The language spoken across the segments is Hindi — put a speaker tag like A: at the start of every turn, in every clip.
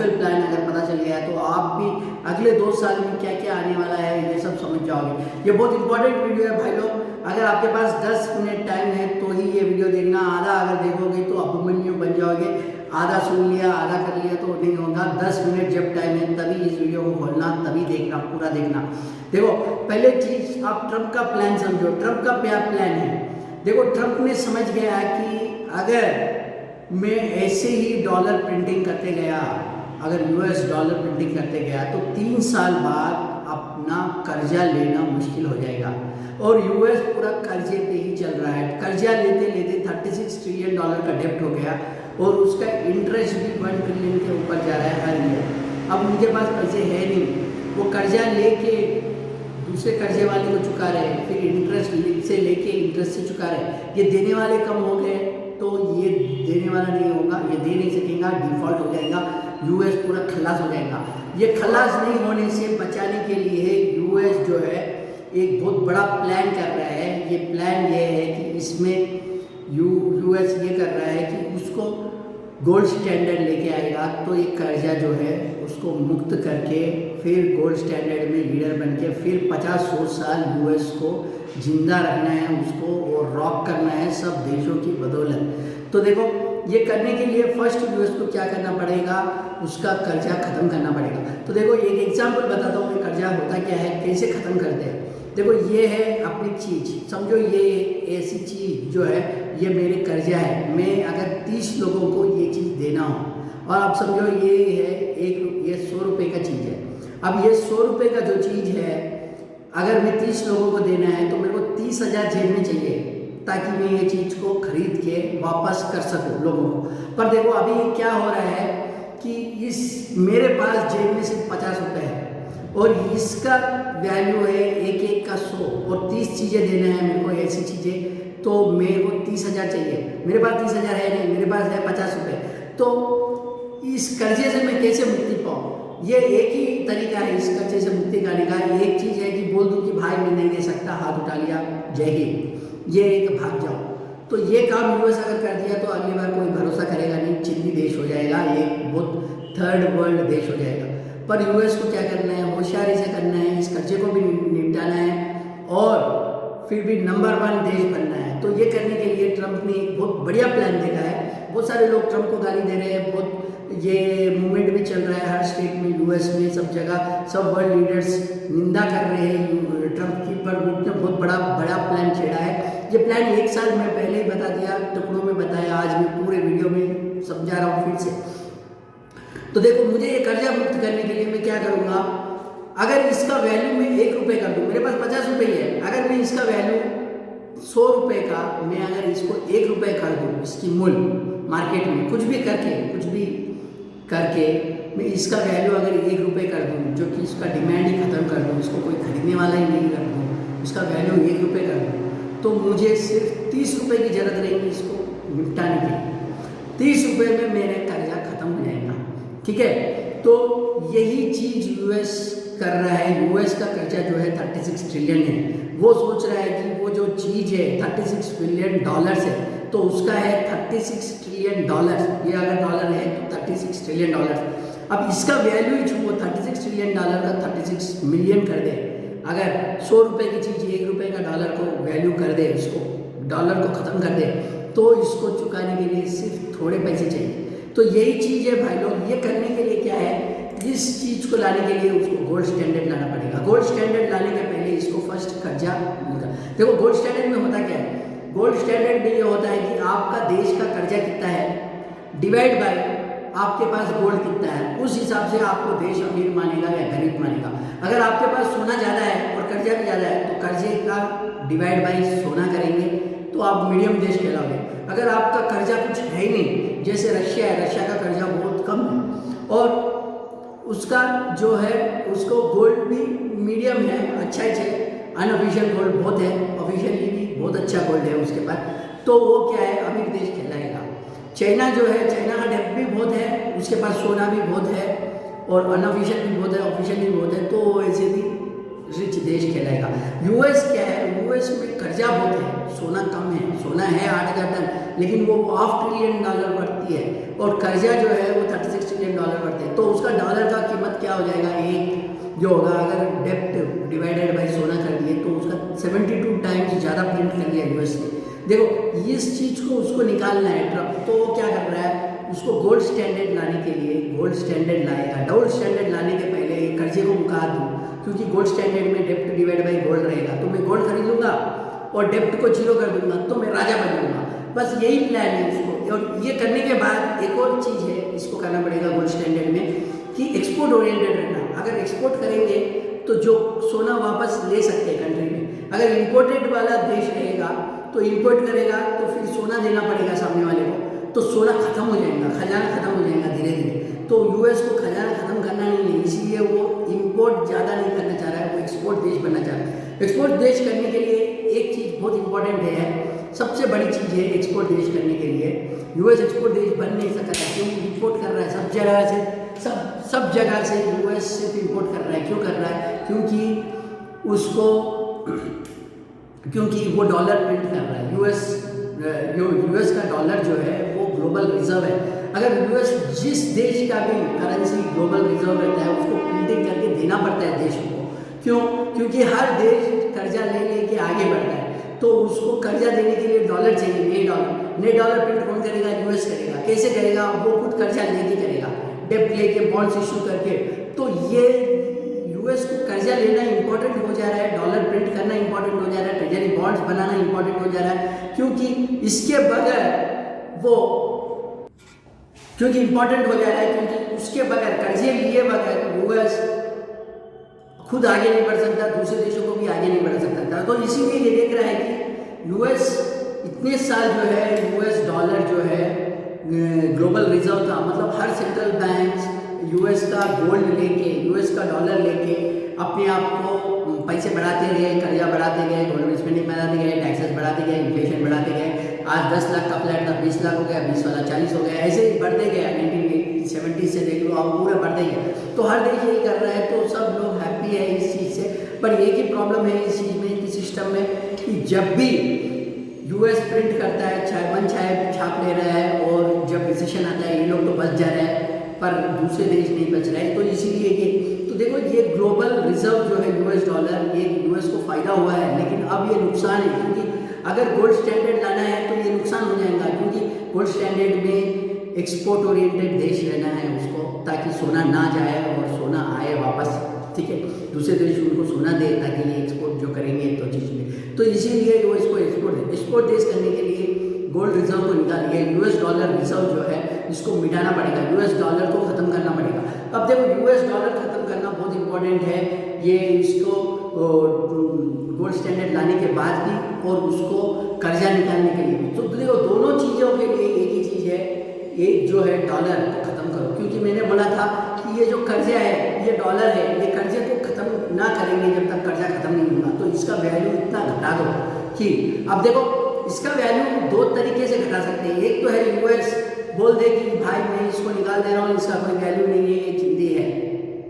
A: एक्चुअल प्लान अगर पता चल गया तो आप भी अगले 2 साल में क्या क्या आने वाला है ये सब समझ जाओगे। ये बहुत इंपॉर्टेंट वीडियो है भाई लोग, अगर आपके पास 10 मिनट टाइम है तो ही ये वीडियो देखना, आधा अगर देखोगे तो अभिमन्यु बन जाओगे, आधा सुन लिया आधा कर लिया तो नहीं होगा। 10 मिनट जब टाइम है तभी इस वीडियो को खोलना, तभी देखना, पूरा देखना। देखो पहले चीज आप ट्रम्प का प्लान समझो, ट्रम्प का क्या प्लान है। देखो ट्रम्प ने समझ गया कि अगर मैं ऐसे ही डॉलर प्रिंटिंग करते गया, अगर यूएस डॉलर प्रिंटिंग करते गया तो 3 साल बाद अपना कर्जा लेना मुश्किल हो जाएगा। और यूएस पूरा कर्जे पे ही चल रहा है, कर्जा लेते लेते 36 ट्रिलियन डॉलर का डेप्ट हो गया और उसका इंटरेस्ट भी 1 ट्रिलियन के ऊपर जा रहा है हर ईयर। अब उनके पास पैसे है नहीं, वो कर्जा लेके दूसरे कर्जे वाले को चुका रहे, फिर इंटरेस्ट से लेके इंटरेस्ट से चुका रहे। ये देने वाले कम हो गए तो ये देने वाला नहीं होगा, ये दे नहीं सकेगा, डिफॉल्ट हो जाएगा, यूएस पूरा खलास हो जाएगा। ये खलास नहीं होने से बचाने के लिए यूएस जो है एक बहुत बड़ा प्लान कर रहा है। ये प्लान ये है कि इसमें यूएस ये कर रहा है कि उसको गोल्ड स्टैंडर्ड लेके आएगा, तो ये कर्जा जो है उसको मुक्त करके फिर गोल्ड स्टैंडर्ड में लीडर बन के फिर 50-100 साल यूएस को जिंदा रखना है उसको, और रॉक करना है सब देशों की बदौलत। तो देखो ये करने के लिए फर्स्ट यूएस को क्या करना पड़ेगा, उसका कर्जा खत्म करना पड़ेगा। तो देखो एक एग्जाम्पल बताता हूँ कि कर्जा होता क्या है, कैसे खत्म करते हैं। देखो ये है अपनी चीज़, समझो ये ऐसी चीज़ जो है ये मेरे कर्जा है, मैं अगर 30 लोगों को ये चीज़ देना हो, और आप समझो ये है ये 100 रुपये का चीज़ है। अब ये 100 रुपये का जो चीज़ है अगर मैं 30 लोगों को देना है तो मेरे को 30,000 जेब में चाहिए ताकि मैं ये चीज़ को खरीद के वापस कर सकूँ लोगों को। पर देखो अभी क्या हो रहा है कि इस मेरे पास जेब में सिर्फ 50 रुपये है और इसका वैल्यू है एक का 100 और 30 चीज़ें देना है मेरे को, ऐसी चीज़ें, तो मेरे को 30,000 चाहिए। मेरे पास 30,000 है नहीं, मेरे पास है 50 रुपये। तो इस कर्जे से मैं कैसे मुक्ति पाऊँ, ये एक ही तरीका है इस कर्जे से मुक्ति पाने का। एक चीज़ है कि बोल दूँ कि भाई मैं नहीं दे सकता, हाथ उठा लिया, जय हिंद, ये एक भाग जाओ। तो ये काम यूएस अगर कर दिया तो अगली बार कोई भरोसा करेगा नहीं, चिन्नी देश हो जाएगा, एक बहुत थर्ड वर्ल्ड देश हो जाएगा। पर यूएस को क्या करना है, होशियारी से करना है, इस कर्जे को भी निपटाना है और फिर भी नंबर 1 देश बनना है। तो ये करने के लिए ट्रम्प ने एक बहुत बढ़िया प्लान देखा है। बहुत सारे लोग ट्रम्प को गाली दे रहे हैं, बहुत ये मूवमेंट भी चल रहा है हर स्टेट में, यूएस में, सब जगह सब वर्ल्ड लीडर्स निंदा कर रहे हैं ट्रम्प की, पर उसने बहुत बड़ा प्लान छेड़ा है। ये प्लान 1 साल में पहले ही बता दिया, टुकड़ों में बताया, आज मैं पूरे वीडियो में समझा रहा हूँ फिर से। तो देखो मुझे ये कर्जा मुक्त करने के लिए मैं क्या करूँगा, अगर इसका वैल्यू मैं 1 रुपये कर दूँ, मेरे पास 50 रुपये है, अगर मैं इसका वैल्यू 100 रुपये का मैं अगर इसको 1 रुपये कर दूँ, इसकी मूल्य मार्केट में कुछ भी करके मैं इसका वैल्यू अगर 1 रुपये कर दूँ, जो कि इसका डिमांड ही ख़त्म कर दूँ, इसको कोई खरीदने वाला ही नहीं कर दूँ, इसका वैल्यू 1 रुपये कर दूँ, तो मुझे सिर्फ 30 रुपये की ज़रूरत रहेगी इसको निपटाने के लिए। 30 रुपये में मेरा कर्जा खत्म हो जाएगा, ठीक है। तो यही चीज़ यूएस कर रहा है। यूएस का कर्जा जो है 36 ट्रिलियन है, वो सोच रहा है कि वो जो चीज़ है 36 बिलियन डॉलर्स है, तो उसका है 36 ट्रिलियन डॉलर्स। ये अगर डॉलर है तो 36 ट्रिलियन डॉलर्स। अब इसका वैल्यू ही वो 36 ट्रिलियन डॉलर का 36 मिलियन कर दे, अगर 100 रुपये की चीज़ 1 रुपये का डॉलर को वैल्यू कर दे, इसको डॉलर को ख़त्म कर दे, तो इसको चुकाने के लिए सिर्फ थोड़े पैसे चाहिए। तो यही चीज़ है भाई लोग, ये करने के लिए क्या है, इस चीज़ को लाने के लिए उसको गोल्ड स्टैंडर्ड लाना पड़ेगा। गोल्ड स्टैंडर्ड लाने के पहले इसको फर्स्ट कर्जा देखो गोल्ड स्टैंडर्ड में होता क्या है, गोल्ड स्टैंडर्ड में ये होता है कि आपका देश का कर्जा कितना है डिवाइड बाय आपके पास गोल्ड कितना है, उस हिसाब से आपको देश अमीर मानेगा या गरीब मानेगा। अगर आपके पास सोना ज़्यादा है और कर्जा भी ज़्यादा है तो कर्जे का डिवाइड बाय सोना करेंगे तो आप मीडियम देश कहलाओगे। अगर आपका कर्जा कुछ है ही नहीं, जैसे रशिया है, रशिया का कर्जा बहुत कम है और उसका जो है उसको गोल्ड भी मीडियम है, अच्छा ही है, अनऑफिशियल गोल्ड बहुत है, ऑफिशियली भी बहुत अच्छा गोल्ड है उसके पास, तो वो क्या है अमीर देश कहलाएगा। चाइना जो है, चाइना का डेब्ट भी बहुत है, उसके पास सोना भी बहुत है और अनऑफिशियल भी बहुत है, ऑफिशियल भी बहुत है, तो वो ऐसे भी रिच देश कहलाएगा। यूएस क्या है, यूएस में कर्जा बहुत है, सोना कम है, सोना है 8,000 टन, लेकिन वो $500 बिलियन बढ़ती है और कर्जा जो है वो $36 ट्रिलियन बढ़ते हैं, तो उसका डॉलर का कीमत क्या हो जाएगा, एक जो होगा अगर डेप्ट डिवाइडेड बाई सोना कर दिए तो उसका 72 टाइम्स ज़्यादा प्रिंट कर दिया यूएस ने। देखो इस चीज़ को उसको निकालना है ट्रम्प, तो वो क्या कर रहा है, उसको गोल्ड स्टैंडर्ड लाने के लिए गोल्ड स्टैंडर्ड लाएगा। गोल्ड स्टैंडर्ड लाने के पहले कर्जे को मुका दूँ, क्योंकि गोल्ड स्टैंडर्ड में डेप्ट डिवाइड बाई गोल्ड रहेगा, तो मैं गोल्ड खरीदूंगा और डेप्ट को जीरो कर दूंगा तो मैं राजा बन जाऊंगा। बस यही प्लान है उसको। और ये करने के बाद एक और चीज़ है इसको करना पड़ेगा गोल्ड स्टैंडर्ड में कि एक्सपोर्ट ओरिएंटेड रहना। अगर एक्सपोर्ट करेंगे तो जो सोना वापस ले सकते हैं कंट्री में, अगर इम्पोर्टेड वाला देश रहेगा तो इम्पोर्ट करेगा तो फिर सोना देना पड़ेगा सामने वाले को, तो सोना खत्म हो जाएगा, खजाना खत्म हो जाएगा धीरे धीरे। तो यूएस को खजाना खत्म करना नहीं है, इसीलिए वो इम्पोर्ट ज़्यादा नहीं करना चाह रहा है, वो एक्सपोर्ट देश बनना चाह रहा है। एक्सपोर्ट देश करने के लिए एक चीज़ बहुत इंपॉर्टेंट है, सबसे बड़ी चीज़ है एक्सपोर्ट देश करने के लिए। यूएस एक्सपोर्ट देश बन नहीं सकता, क्यों इम्पोर्ट कर रहा है सब जगह से, सब जगह से यूएस सिर्फ इम्पोर्ट कर रहा है। क्यों कर रहा है, क्योंकि वो डॉलर प्रिंट कर रहा है। यूएस का डॉलर जो है वो ग्लोबल रिजर्व है। अगर यूएस जिस देश का भी करेंसी ग्लोबल रिजर्व रहता है उसको प्रिंटिंग करके देना पड़ता है देश को। क्यों, क्योंकि हर देश कर्जा ले लेके आगे बढ़ता है, तो उसको कर्जा देने के लिए डॉलर चाहिए, नए डॉलर प्रिंट कौन करेगा, यूएस करेगा। कैसे करेगा, वो खुद कर्जा लेके करेगा, डेप्ट लेके बॉन्ड्स इशू करके। तो ये यूएस को कर्जा लेना इंपॉर्टेंट हो जा रहा है, डॉलर प्रिंट करना इंपॉर्टेंट हो जा रहा है, ट्रेजरी बॉन्ड्स बनाना इंपॉर्टेंट हो जा रहा है, क्योंकि इसके बगैर वो इंपॉर्टेंट हो जा रहा है, क्योंकि उसके बगैर कर्जे लिए बगैर यूएस खुद आगे नहीं बढ़ सकता, दूसरे देशों को भी आगे नहीं बढ़ सकता। तो इसीलिए ये देख रहा है कि यूएस इतने साल जो है यूएस डॉलर जो है ग्लोबल रिजर्व था, मतलब हर सेंट्रल बैंक यूएस का गोल्ड लेके, यूएस का डॉलर लेके अपने आप को पैसे बढ़ाते गए, कर्जा बढ़ाते गए, गवर्नमेंट स्पेंडिंग बढ़ाते गए, टैक्सेस बढ़ाते गए, इन्फ्लेशन बढ़ाते गए। आज 10 लाख का फ्लैट था 20 लाख हो गया, 20 वाला 40 हो गया, ऐसे ही बढ़ते गया। 1970 से देख लो, अब पूरा बढ़ते गया। तो हर देश यही कर रहा है, तो सब लोग हैप्पी है इस चीज़ से। पर एक ही प्रॉब्लम है इस चीज़ में, इस सिस्टम में, कि जब भी यूएस प्रिंट करता है, छाप ले रहा है, और जब रिसेशन आता है ये लोग तो बच जा रहे हैं, पर दूसरे देश नहीं बच रहे हैं। तो इसीलिए ये, तो देखो ये ग्लोबल रिजर्व जो है यूएस डॉलर, ये यूएस को फ़ायदा हुआ है, लेकिन अब ये नुकसान है, क्योंकि अगर गोल्ड स्टैंडर्ड लाना है तो ये नुकसान हो जाएगा, क्योंकि गोल्ड स्टैंडर्ड में एक्सपोर्ट ओरिएंटेड देश रहना है उसको, ताकि सोना ना जाए और सोना आए वापस, ठीक है, दूसरे देश उनको सोना दे ताकि ये एक्सपोर्ट जो करेंगे तो चीज़ में। तो इसीलिए वो इसको एक्सपोर्ट देश करने के लिए गोल्ड रिजर्व को निकालिए, यूएस डॉलर रिजर्व जो है इसको मिटाना पड़ेगा, यूएस डॉलर को ख़त्म करना पड़ेगा। अब देखो यूएस डॉलर ख़त्म करना बहुत इंपॉर्टेंट है, ये इसको गोल्ड स्टैंडर्ड लाने के बाद भी और उसको कर्जा निकालने के लिए भी। तो देखो दोनों चीज़ों के लिए एक ही चीज़ है, एक जो है डॉलर को ख़त्म करो, क्योंकि मैंने बोला था कि ये जो कर्जा है, ये डॉलर है, ये कर्जे को ख़त्म ना करेंगे जब तक कर्जा ख़त्म नहीं होगा, तो इसका वैल्यू इतना घटा दो कि अब देखो इसका वैल्यू दो तरीके से घटा सकते हैं। एक तो है यूएस बोल दे कि भाई मैं इसको निकाल दे रहा हूँ, इसका कोई वैल्यू नहीं है, ये चिंदी है,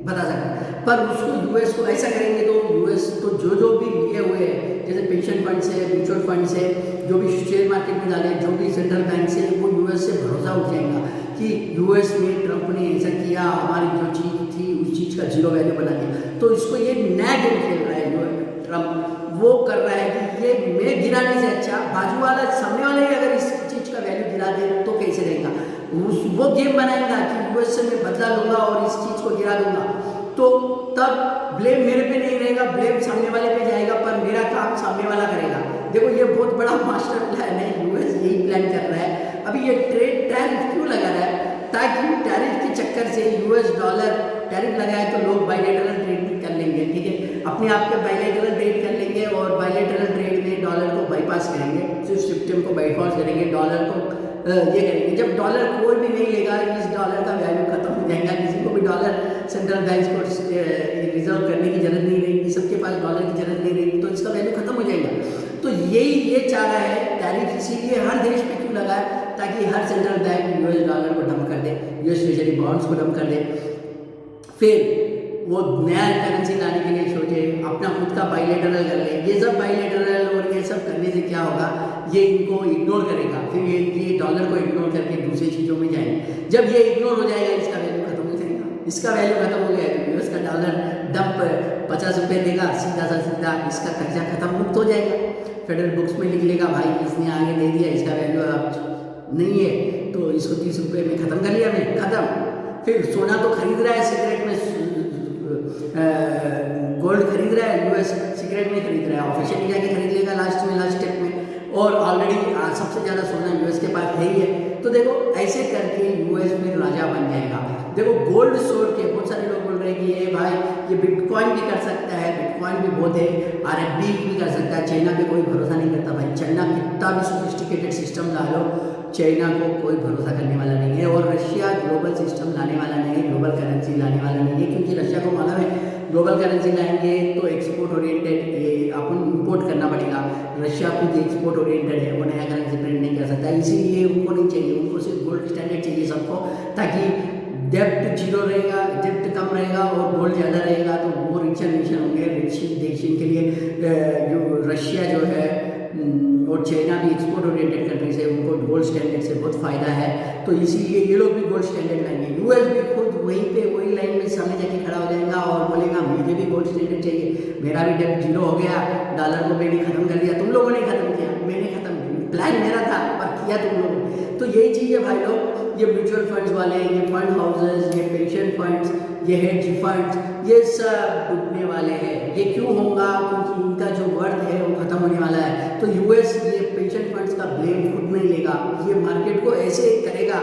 A: बता सकते हैं। पर उसको यूएस को ऐसा करेंगे तो यूएस तो जो भी लिए हुए हैं, जैसे पेंशन फंड से, म्यूचुअल फंड से, जो भी शेयर मार्केट में डाले, जो भी सेंट्रल बैंक से, वो यूएस से भरोसा उठ जाएगा कि यूएस में ट्रंप ने ऐसा किया, हमारी जो चीज़ थी उस चीज़ का जीरो वैल्यू बना दिया। तो इसको ये नया गेम खेल रहा है ट्रंप, वो कर रहा है कि ये मैं गिराने से अच्छा बाजू वाला, सामने वाले ही अगर इस चीज़ का वैल्यू गिरा दे तो कैसे रहेगा, वो गेम बनाएगा कि यूएस से मैं बदला लूँगा और इस चीज़ को गिरा दूंगा, तो तब ब्लेम मेरे पे नहीं रहेगा, ब्लेम सामने वाले पे जाएगा, पर मेरा काम सामने वाला करेगा। देखो ये बहुत बड़ा मास्टर प्लान है, यूएस यही प्लान कर रहा है। अभी ये टैरिफ क्यों लगा रहा है, ताकि टैरिफ के चक्कर से यूएस डॉलर टैरिफ लगाए तो लोग बायलैटरल ट्रेड कर लेंगे, ठीक है, अपने आप के बायलैटरल ट्रेड कर लेंगे, और बायलैटरल ट्रेड में डॉलर को बाईपास करेंगे, सिर्फ सिस्टम को बाईपास करेंगे, डॉलर को ये करेंगे। जब डॉलर कोई भी नहीं लेगा, इस डॉलर का वैल्यू खत्म हो जाएगा, किसी को भी डॉलर सेंट्रल बैंक को रिजर्व करने की जरूरत नहीं रहेगी, सबके पास डॉलर की जरूरत नहीं रहेगी, तो इसका वैल्यू खत्म हो जाएगा। तो ये चाह रहा है टैरिफ, इसीलिए हर देश पे क्यों लगा है, ताकि हर सेंट्रल बैंक यूएस डॉलर को डंप कर दे, यूएस ट्रेजरी बॉन्ड्स को डंप कर दे, फिर वो नया करेंसी लाने के लिए सोचे, अपना खुद का बायलैटरल कर ले। ये सब बायलैटरल और ये सब करने से क्या होगा, ये इनको इग्नोर करेगा, फिर ये डॉलर को इग्नोर करके दूसरी चीज़ों में जाएंगे। जब ये इग्नोर हो जाएगा इसका वैल्यू खत्म हो जाएगा, इसका वैल्यू खत्म हो गया तो यूएस का डॉलर डंप 50 रुपये देगा, सीधा सा सीधा इसका कर्जा खत्म, मुक्त हो जाएगा। फेडरल बुक्स में लिख लेगा भाई इसने आगे दे दिया, इसका वैल्यू अब नहीं है तो इसको 30 रुपये में खत्म कर लिया, मैं खत्म। फिर सोना तो खरीद रहा है, सिगरेट में गोल्ड खरीद रहा है, यूएस सिगरेट में खरीद रहा है, ऑफिशियली जाके खरीद लेगा लास्ट में, लास्ट स्टेप में, और ऑलरेडी सबसे ज़्यादा सोना यूएस के पास है ही है। तो देखो ऐसे करके यूएस में राजा बन जाएगा। देखो गोल्ड छोड़ के बहुत सारे लोग बोल रहे हैं कि ये भाई ये बिटकॉइन भी कर सकता है, बिटकॉइन भी बहुत है, आरएफबी भी कर सकता है। चाइना पे कोई भरोसा नहीं करता भाई, चाइना कितना भी सोफिस्टिकेटेड सिस्टम ला लो, चाइना को कोई भरोसा करने वाला नहीं है। और रशिया ग्लोबल सिस्टम लाने वाला नहीं है, ग्लोबल करेंसी लाने वाला नहीं है, क्योंकि रशिया को मालूम है ग्लोबल करेंसी लाएंगे तो एक्सपोर्ट ओरिएंटेड, ये अपन इंपोर्ट करना पड़ेगा। रशिया खुद एक्सपोर्ट ओरिएंटेड है, वो नया करेंसी प्रिंट नहीं कर सकता, इसीलिए उनको नहीं चाहिए, उनको सिर्फ गोल्ड स्टैंडर्ड चाहिए सबको, ताकि डेप्ट जीरो रहेगा, डेप्ट कम रहेगा और गोल्ड ज़्यादा रहेगा तो वो रिचर नेशन होंगे। रिच नेशन के लिए जो रशिया जो है और चाइना भी एक्सपोर्ट ओरिएंटेड कंट्रीज है, उनको गोल्ड स्टैंडर्ड से बहुत फ़ायदा है, तो इसीलिए ये लोग भी गोल्ड स्टैंडर्ड लाएंगे। यूएस भी खुद वहीं पे वही लाइन में सामने जाके खड़ा हो जाएगा और बोलेगा मुझे भी गोल्ड स्टैंडर्ड चाहिए, मेरा भी डेप्ट जीरो हो गया, डॉलर को मैंने खत्म कर दिया, तुम लोगों ने खत्म किया, मैंने खत्म किया, प्लान मेरा था पर किया तुम लोगों ने। तो यही चीज़ है भाई लोग, ये म्यूचुअल फंड्स वाले, ये फंड हाउसेज, ये पेंशन फंड्स, ये हेज फंड्स, ये सब डूबने वाले हैं। ये क्यों होगा? क्योंकि इनका जो वर्थ है वो खत्म होने वाला है। तो यूएस ये पेंशन फंड्स का ब्लेम खुद नहीं लेगा, ये मार्केट को ऐसे करेगा।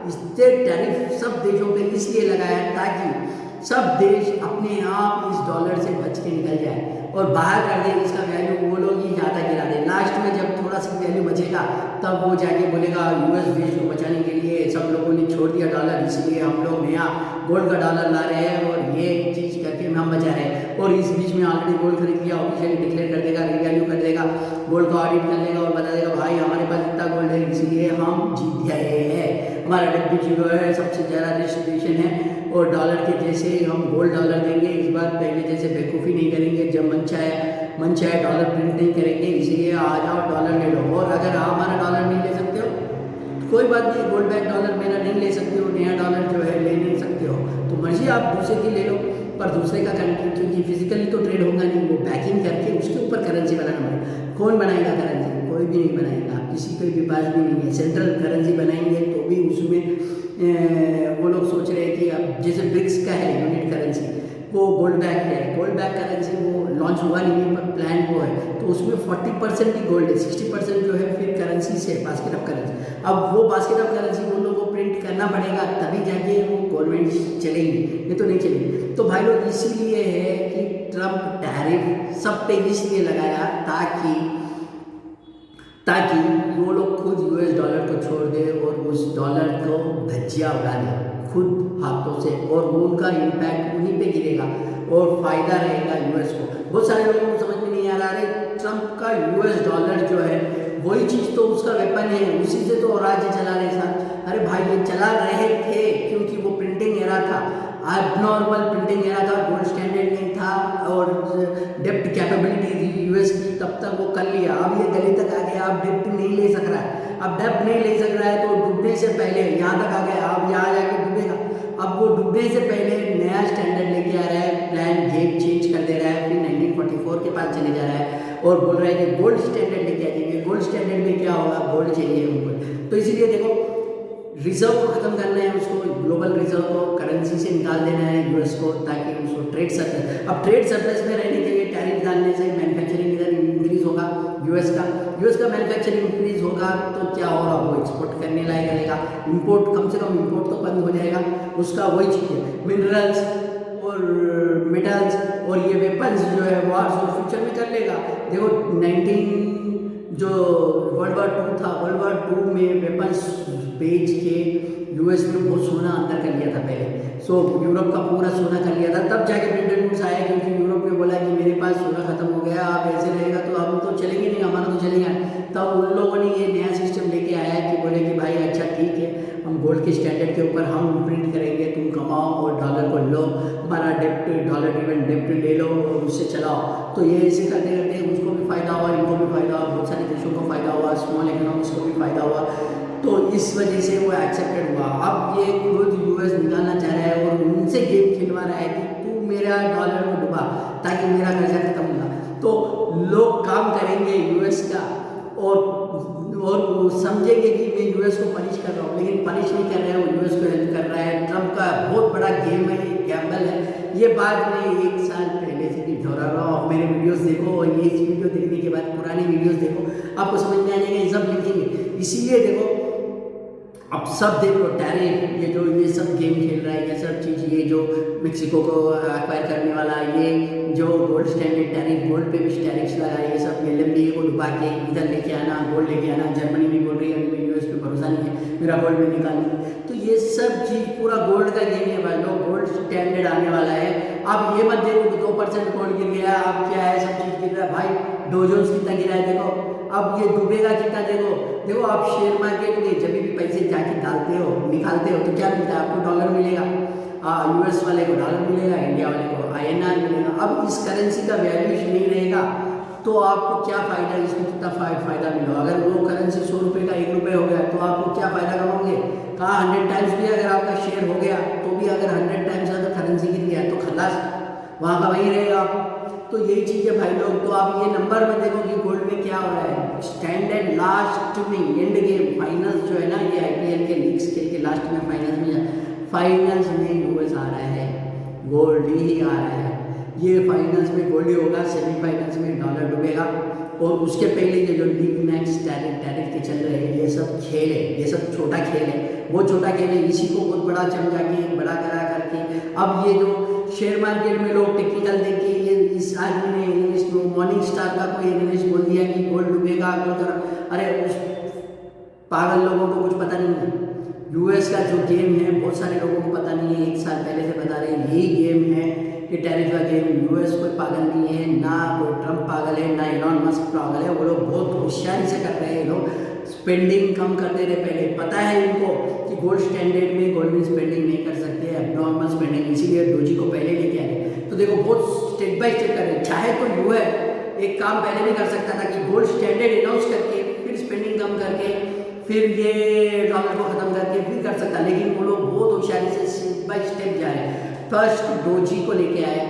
A: इससे टैरिफ सब देशों पे इसलिए लगाया ताकि सब देश अपने आप इस डॉलर से बच के निकल जाए और बाहर कर दे इसका वैल्यू, वो लोग ही ज़्यादा गिरा दे। लास्ट में जब थोड़ा सा वैल्यू बचेगा तब वो जाके बोलेगा यूएस देश को बचाने के लिए सब लोगों ने छोड़ दिया डॉलर, इसलिए हम लोग नया गोल्ड का डॉलर ला रहे हैं और ये चीज़ करके हम बचा रहे हैं। और इस बीच में ऑलरेडी गोल्ड खरीद लिया, ऑफिशियली डिक्लेयर कर देगा, रिवैल्यू कर देगा, गोल्ड का ऑडिट कर लेगा और बता देगा भाई हमारे पास इतना गोल्ड है, इसीलिए हम जीत गए हैं, हमारा डेप्ट भी जीरो है, सबसे ज़्यादा डिस्ट्रीब्यूशन है। और डॉलर के जैसे हम गोल्ड डॉलर देंगे इस बार, पहले जैसे बेवकूफ़ी नहीं करेंगे, जब मन चाहे डॉलर प्रिंट नहीं करेंगे, इसीलिए आ जाओ डॉलर ले लो। और अगर आप हमारा डॉलर नहीं ले सकते हो कोई बात नहीं, गोल्ड बैक डॉलर मेरा नहीं ले सकते हो, नया डॉलर जो है ले नहीं सकते हो, तो मर्जी आप दूसरे की ले लो, पर दूसरे का कंट्री, क्योंकि फिजिकली तो ट्रेड होगा नहीं, वो बैकिंग करके उसके ऊपर करेंसी बनाना पड़ेगा। कौन बनाएगा करेंसी? कोई भी नहीं बनाएगा, किसी कोई भी पास भी नहीं है। सेंट्रल करेंसी बनाएंगे तो भी उसमें वो लोग सोच रहे हैं कि अब जैसे ब्रिक्स का है यूनिट करेंसी, वो गोल्ड बैक है, गोल्ड बैक करेंसी वो लॉन्च हुआ नहीं है पर प्लान वो है, तो उसमें 40% ही गोल्ड है, 60% जो है फिर करेंसी से बास्केट ऑफ करेंसी। अब वो बास्केट ऑफ करेंसी उन लोगों को प्रिंट करना पड़ेगा तभी जाके वो गवर्नमेंट चलेंगी, नहीं तो नहीं चलेगी। तो भाई लोग इसीलिए है कि ट्रम्प टैरिफ सब पे इसलिए लगाया ताकि वो लोग खुद यूएस डॉलर को छोड़ दे और उस डॉलर को धज्जियाँ उड़ा दे खुद हाथों से, और वो उनका इम्पैक्ट उन्हीं पे गिरेगा और फायदा रहेगा यूएस को। बहुत सारे लोगों को समझ में नहीं आ रहा है, ट्रम्प का यूएस डॉलर जो है वही चीज़ तो उसका वेपन है, उसी से तो राज्य चला रहे साथ। अरे भाई ये चला रहे थे क्योंकि वो प्रिंटिंग एरा था, एबनॉर्मल प्रिंटिंग एरा था, गोल्ड स्टैंडर्ड नहीं था और डेप्ट कैपेबिलिटी थी यूएस की, तब तक वो कर लिया। अब ये गली तक आ गया, अब डेप्ट नहीं ले सक रहा है, अब डेप्ट नहीं ले सक रहा है तो डूबने से पहले यहाँ तक आ गया, अब यहाँ जाके डूबेगा। अब वो डूबने से पहले नया स्टैंडर्ड लेके आ रहा है, प्लान गेम चेंज कर दे रहा है, फिर 1944 के पास चले जा रहा है और बोल रहा है कि गोल्ड स्टैंडर्ड लेके आ जाएंगे। गोल्ड स्टैंडर्ड में क्या होगा? गोल्ड चाहिए उनको, तो इसीलिए देखो रिजर्व को खत्म करना है, उसको ग्लोबल रिजर्व को करेंसी से निकाल देना है यूएस को, ताकि उसको ट्रेड सरप्लस, अब ट्रेड सरप्लस में रहने के लिए टैरिफ डालने से मैन्युफैक्चरिंग इधर इंक्रीज होगा, यूएस का मैन्युफैक्चरिंग इंक्रीज होगा तो क्या होगा? वो एक्सपोर्ट करने लायक रहेगा, इंपोर्ट कम से कम इंपोर्ट तो बंद हो जाएगा उसका। वही चीज़ है, मिनरल्स और मेटल्स और ये वेपन्स जो है वार्स और फ्यूचर में कर लेगा। देखो 19 जो वर्ल्ड वार 2 था, वर्ल्ड वार 2 में वेपन्स बेच के यूएस ने बहुत सोना अंदर कर लिया था पहले, सो यूरोप का पूरा सोना कर लिया था, तब जाके ब्रिटेन न्यूज़ आया क्योंकि यूरोप ने बोला कि मेरे पास सोना खत्म हो गया, आप ऐसे रहेगा तो हम तो चलेंगे नहीं, हमारा तो चलेगा। तब उन लोगों ने ये नया सिस्टम लेके आया कि बोले कि भाई अच्छा ठीक है, हम गोल्ड के स्टैंडर्ड के ऊपर हम प्रिंट करेंगे, तुम कमाओ और डॉलर को लो, हमारा डेप्ट डॉलर ड्रिवन डेप्ट ले लो और उससे चलाओ। तो ये ऐसे करते करते उसको भी फ़ायदा हुआ, इनको भी फ़ायदा हुआ, बहुत सारे देशों को फ़ायदा हुआ, स्मॉल इकोनॉमिक्स को भी फ़ायदा हुआ, तो इस वजह से वो एक्सेप्टेड हुआ। अब ये मारा है कि तू मेरा डॉलर को डुबा ताकि मेरा कर्जा खत्म होगा। तो लोग काम करेंगे यूएस का और वो समझेंगे कि मैं यूएस को पनिश कर रहा हूँ, लेकिन पनिश नहीं कर रहे हैं, वो यूएस को हेल्प कर रहा है। ट्रम्प का बहुत बड़ा गेम है, ये गैम्बल है। ये बात मैं 1 साल पहले से भी दोहरा रहा हूँ। मेरे वीडियोस देखो और ये इस वीडियो देखने के बाद पुरानी वीडियोस देखो, आपको समझ में आ जाएगा, ये सब लिखेंगे। इसीलिए देखो अब सब देख लो टैरिफ, ये सब गेम खेल रहा है, ये सब चीज़, ये जो मेक्सिको को एक्वायर करने वाला, ये जो गोल्ड स्टैंडर्ड टैरिफ, गोल्ड पे भी टैरिफ्स लगा, ये सब LMDA को डुबा के इधर लेके आना, गोल्ड लेके आना। जर्मनी भी बोल रही है अभी यूएस पे भरोसा नहीं है, मेरा गोल्ड में निकालना। तो ये सब चीज़ पूरा गोल्ड का गेम है भाई लोग, गोल्ड स्टैंडर्ड आने वाला है। अब ये मत देखो 2% गोल्ड गिर गया, अब क्या है, सब चीज़ गिर रहा है भाई। डो जोन्स कितना गिरा है देखो, अब ये डूबेगा कितना देखो। देखो आप शेयर मार्केट में जब भी पैसे जाके डालते हो, निकालते हो, तो क्या मिलता है आपको? डॉलर मिलेगा। यूएस वाले को डॉलर मिलेगा, इंडिया वाले को INR मिलेगा। अब इस करेंसी का वैल्यूएशन नहीं रहेगा तो आपको क्या फ़ायदा, इसमें कितना फ़ायदा मिलेगा? अगर वो करेंसी 100 रुपये का 1 रुपये हो गया तो आपको क्या फ़ायदा कमाओगे? कहाँ 100 टाइम्स भी अगर आपका शेयर हो गया तो भी अगर 100 टाइम्स अगर करेंसी गिर गया तो खलास, वहाँ का वहीं रहेगा। तो यही चीज़ है भाई लोग। तो आप ये नंबर में देखो कि गोल्ड में क्या हो रहा है। स्टैंडर्ड लास्ट में एंड गेम फाइनल्स जो है ना, ये IPL के लीग्स खेल के लास्ट में फाइनल्स में यूएस आ रहा है, गोल्ड ही आ रहा है। ये फाइनल्स में गोल्ड ही होगा, सेमीफाइनल्स में डॉलर डूबेगा। और उसके पहले ये जो लीग मैच टैरिफ के चल रहे हैं, ये सब खेल है, ये सब छोटा खेल है। वो छोटा खेल है, इसी को बहुत बड़ा चमचा के बड़ा करा करके अब ये जो शेयर मार्केट में लोग टेक्निकल देख के, ये इस आदमी ने एनालिस्ट मॉर्निंग स्टार का कोई एनालिस्ट बोल दिया कि गोल्ड डूबेगा, गोल्ड कर। अरे उस पागल लोगों को कुछ पता नहीं है। यूएस का जो गेम है बहुत सारे लोगों को पता नहीं है, 1 साल पहले से बता रहे हैं, यही गेम है कि टैरिफ का गेम। यूएस कोई पागल नहीं है, ना कोई ट्रम्प पागल है, ना एलॉन मस्क पागल है। वो लोग बहुत होशियारी से कर रहे हैं। लोग स्पेंडिंग कम कर दे रहे। पहले पता है इनको कि गोल्ड स्टैंडर्ड में गोल्ड में स्पेंडिंग नहीं कर सकते, एब्नॉर्मल स्पेंडिंग, इसीलिए डोजी को पहले लेके आए। तो देखो बहुत स्टेप बाय स्टेप कर रहे हैं। चाहे तो यूएस एक काम पहले भी कर सकता था कि गोल्ड स्टैंडर्ड अनाउंस करके फिर स्पेंडिंग कम करके फिर ये डॉलर को ख़त्म करके फिर कर सकता, लेकिन वो लोग बहुत होशियारी से स्टेप बाय स्टेप जा रहे हैं। फर्स्ट डोजी को लेके आए,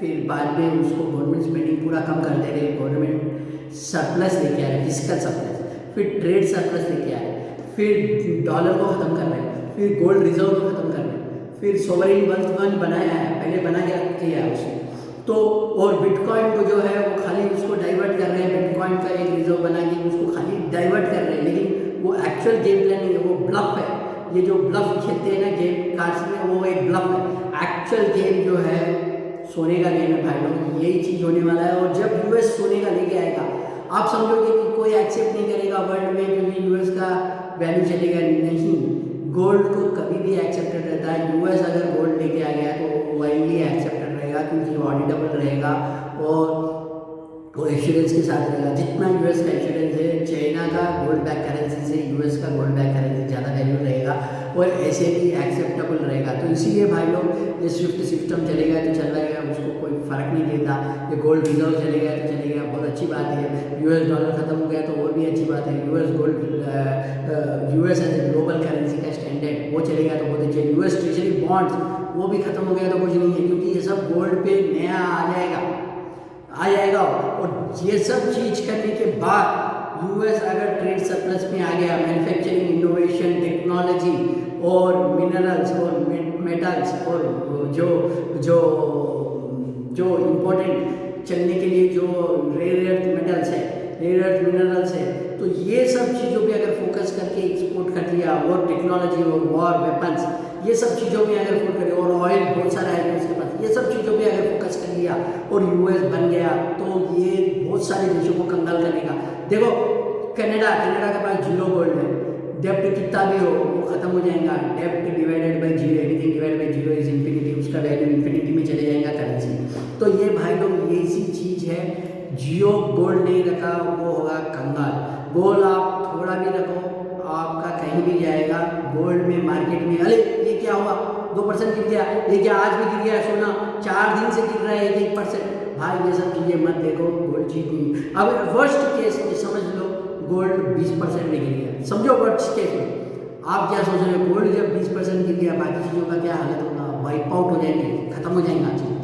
A: फिर बाद में उसको गवर्नमेंट स्पेंडिंग पूरा कम कर दे रहे, गवर्नमेंट सरप्लस लेके आ रहे, फिजिकल सरप्लस, फिर ट्रेड सरप्लस लेके आ रहे, फिर डॉलर को ख़त्म कर रहे हैं, फिर गोल्ड रिजर्व को ख़त्म कर रहे हैं, फिर सोवरेन वेल्थ फंड बनाया है, पहले बना के किया है उसने तो। और बिटकॉइन को जो है वो खाली उसको डाइवर्ट कर रहे हैं, बिटकॉइन का एक रिजर्व बना के उसको खाली डाइवर्ट कर रहे हैं, लेकिन वो एक्चुअल गेम प्लान नहीं है, वो ब्लफ है। ये जो ब्लफ खेलते हैं ना गेम कार्ड्स में, वो एक ब्लफ है। एक्चुअल गेम जो है सोने का गेम है भाई लोग, यही चीज़ होने वाला है। और जब यूएस सोने का लेके आएगा, आप समझोगे कि कोई एक्सेप्ट नहीं करेगा वर्ल्ड में, क्योंकि यूएस का वैल्यू चलेगा नहीं। गोल्ड को कभी भी एक्सेप्टेड रहता है। यूएस अगर गोल्ड लेके आ गया तो वाइडली एक्सेप्टेड रहेगा, क्योंकि ऑडिटेबल रहेगा और वो एश्योरेंस के साथ रहेगा। जितना यूएस का एश्योरेंस है, चाइना का गोल्ड बैक करेंसी से यूएस का गोल्ड बैक करेंसी ज़्यादा वैल्यू रहेगा और ऐसे भी एक्सेप्टेबल रहेगा। तो इसीलिए भाई लोग ये स्विफ्ट सिस्टम चलेगा तो चल रहेगा, उसको कोई फ़र्क नहीं देता। ये गोल्ड रिजर्व चलेगा तो चलेगा, बहुत अच्छी बात है। यूएस डॉलर ख़त्म हो गया तो और भी अच्छी बात है। US gold US as a global currency का स्टैंडर्ड वो चलेगा तो बहुत अच्छी है। यूएस ट्रेजरी बॉन्ड्स वो भी ख़त्म हो गया तो कुछ नहीं है, क्योंकि ये सब गोल्ड पे नया आ जाएगा। और ये सब चीज़ करने के बाद यूएस अगर ट्रेड सरप्लस में आ गया, मैन्युफैक्चरिंग, इनोवेशन, टेक्नोलॉजी और मिनरल्स और मेटल्स और जो इम्पोर्टेंट चलने के लिए जो रेयर अर्थ मेटल्स है, रेयर अर्थ मिनरल्स है, तो ये सब चीज़ों पे अगर फोकस करके एक्सपोर्ट कर दिया, और टेक्नोलॉजी और वॉर वेपन्स, ये सब चीज़ों में अगर फोकस करें, और ऑयल बहुत सारा है उसके पास, ये सब चीज़ों पे अगर फोकस कर लिया और यूएस बन गया तो ये बहुत सारे देशों को कंगाल करेगा। देखो कनाडा के पास 0 गोल्ड है, डेप्ट कितना भी हो वो ख़त्म हो जाएगा। डेप्ट divided by 0, anything divided by 0 is infinity, उसका वैल्यू इन्फिनिटी में चले जाएगा करेंसी। तो ये भाई लोग ये ऐसी चीज़ है, जियो गोल्ड नहीं रखा वो होगा कंगाल। गोल्ड आप थोड़ा भी रखो आपका कहीं भी जाएगा। गोल्ड में मार्केट में अरे ये क्या हुआ 2% गिर गया, ये क्या आज भी गिर गया, सोना 4 दिन से गिर रहा है 1% भाई ये सब चीज़ें मत देखो, गोल्ड चीज नहीं। अब वर्स्ट केस में समझ लो गोल्ड 20% में गिर गया, समझो वर्स्ट केस में आप क्या सोच रहे हो, गोल्ड जब 20% गिर गया बाकी चीज़ों का क्या हालत होगा वाइप आउट हो जाएंगे, खत्म हो जाएंगा चीज।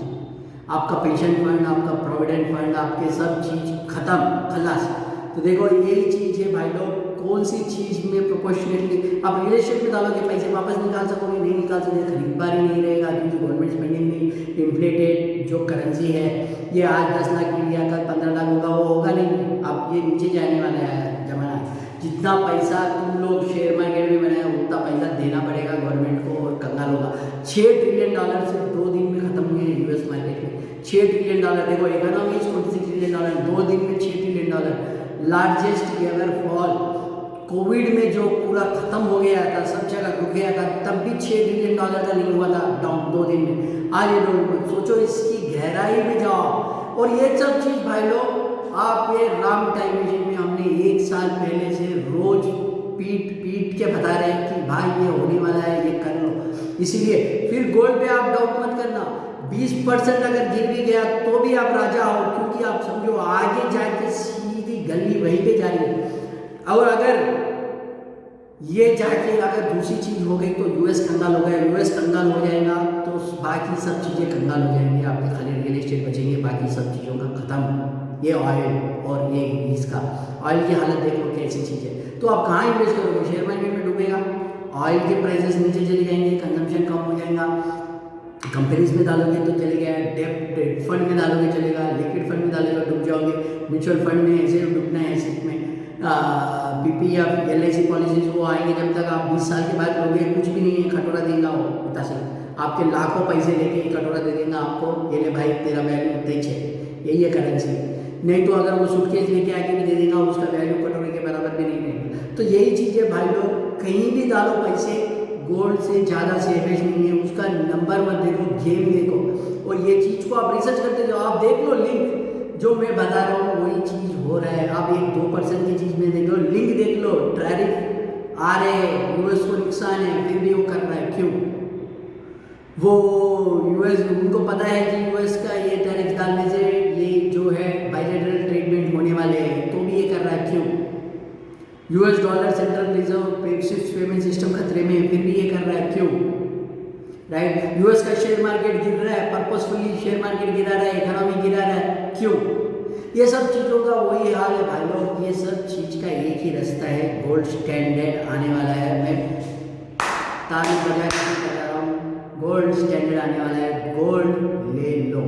A: आपका पेंशन फंड, आपका प्रोविडेंट फंड, आपके सब चीज खत्म, खल्लास। तो देखो यही चीज है भाई लोग, कौन सी चीज में प्रोपोर्शनेटली आप रियल एस्टेट में डालोगे पैसे वापस निकाल सकोगे, नहीं निकाल सकते, खरीददारी नहीं रहेगा क्योंकि गवर्नमेंट स्पेंडिंग में इन्फ्लेटेड जो करेंसी है ये आज 10 लाख की लिया कल 15 लाख होगा, वो होगा नहीं। अब ये नीचे जाने वाला है जमाना। जितना पैसा तुम लोग शेयर मार्केट में बनाया उतना पैसा देना पड़ेगा गवर्नमेंट को और कंगाल होगा। $6 ट्रिलियन सिर्फ 2 दिन में खत्म हुए हैं यूएस मार्केट में। $6 ट्रिलियन, देखो इकोनॉमी इज $26 ट्रिलियन, 2 दिन में $6 trillion, largest ever fall. Covid में जो पूरा खत्म हो गया था, सब जगह रुक गया था, तब भी $6 ट्रिलियन का नहीं हुआ था डाउन 2 दिन में। आज ये लोग सोचो इसकी गहराई में जाओ। और ये सब चीज भाई लोग आप ये राम टाइम मशीन में हमने 1 साल पहले से रोज पीट के बता रहे हैं कि भाई ये होने वाला है, ये कर लो। इसीलिए फिर गोल्ड पे आप डाउट मत करना, 20% अगर गिर भी गया तो भी आप राजा हो, क्योंकि आप समझो आगे जाके सीधी गली वहीं पे जा रही है। और अगर ये जाके अगर दूसरी चीज हो गई तो यूएस कंगाल हो गया, यूएस कंगाल हो जाएगा तो बाकी सब चीजें कंगाल हो जाएंगी, आपके खाली रियल एस्टेट बचेंगे, बाकी सब चीजों का खत्म। ये ऑयल और ये इसका ऑयल की हालत देख लो कैसी चीज है। तो आप कहाँ इन्वेस्ट करोगे? शेयर मार्केट में डूबेगा, ऑयल के प्राइसेस नीचे चले जाएंगे, कंजम्पशन कम हो जाएगा। कंपनीज में डालोगे तो चलेगा, डेब्ट फंड में डालोगे चलेगा, लिक्विड फंड में डालोगे डूब जाओगे, म्यूचुअल फंड में ऐसे डूबना है, एसेट में पीपीएफ एलआईसी पॉलिसीज वो आएंगे जब तक आप 20 साल के बाद लोगे कुछ भी नहीं है, कटोरा देगा वो बता सकते, आपके लाखों पैसे लेके कटोरा दे देगा आपको, ये ले भाई तेरा वैल्यू तेज है, यही है करेंसी। नहीं तो अगर वो सूटकेस लेके आके भी दे देगा उसका वैल्यू कटोरे के बराबर भी नहीं रहेगा। तो यही चीज़ है भाई लोग, कहीं भी डालो पैसे, गोल्ड से ज़्यादा सेफेज नहीं है, उसका नंबर मत देखो, गेम देखो। और ये चीज़ को आप रिसर्च करते जाओ, आप देख लो लिंक जो मैं बता रहा हूँ वही चीज़ हो रहा है। आप 1-2% की चीज़ में देख लो, लिंक देख लो, टैरिफ आ रहे हैं, यूएस को नुकसान है फिर भी वो कर रहा है, क्यों? वो यूएस उनको पता है कि यूएस का ये टैरिफ डालने से ये जो है बायलैटरल ट्रीटमेंट होने वाले हैं, तो भी ये कर रहा है, क्यों? US dollar central reserve payment system खतरे में है, फिर भी ये कर रहा है, क्यों? राइट? यूएस का शेयर मार्केट गिर रहा है, पर्पसफुली शेयर मार्केट गिरा रहा है, इकोनॉमी गिरा रहा है, क्यों? ये सब चीज़ों का वही हाल है भाई लोग, ये सब चीज़ का एक ही रास्ता है, गोल्ड स्टैंडर्ड आने वाला है। मैं तारीख बजा के बता रहा हूँ, गोल्ड स्टैंडर्ड आने वाला है, गोल्ड ले लो।